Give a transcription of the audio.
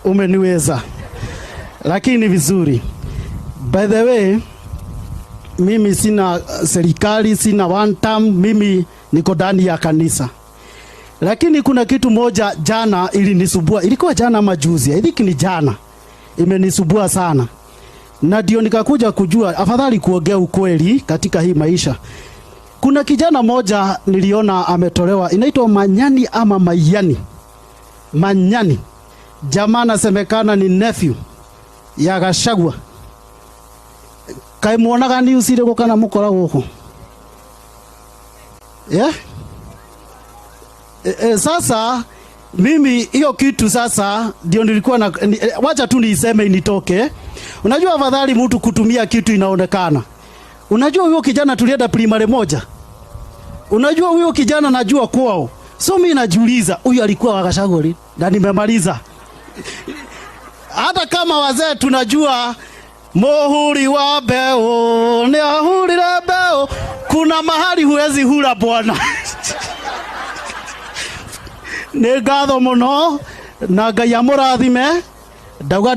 umeniweza. Lakini vizuri. By the way, mimi sina serikali, sina one term, mimi niko ndani ya kanisa. Lakini kuna kitu moja jana ilinisubua. Ilikuwa jana majuzi, I think ni jana. Imenisubua sana. Na ndio nikakuja kujua afadhali kuongea ukweli katika hii maisha. Kuna kijana moja niliona ametolewa, inaitwa Manyani ama Mayani. Manyani. Jamaa anasemekana ni nephew ya Gachagua. Kai muonaga ni usire ko kana mukora huko. Yeah? Sasa mimi hiyo kitu sasa ndio nilikuwa na wacha tu niiseme initoke. Unajua afadhali mtu kutumia kitu inaonekana. Unajua huyo kijana tulienda primary moja. Unajua huyo kijana najua kwao. So mimi najiuliza huyu alikuwa wa Gachagua na nimemaliza. Hata kama wazee tunajua muhuri wa mbeo ni ahurire mbeo, kuna mahali huwezi hura bwana. Nĩ ngatho mũno na Ngai amũrathime. Ndauga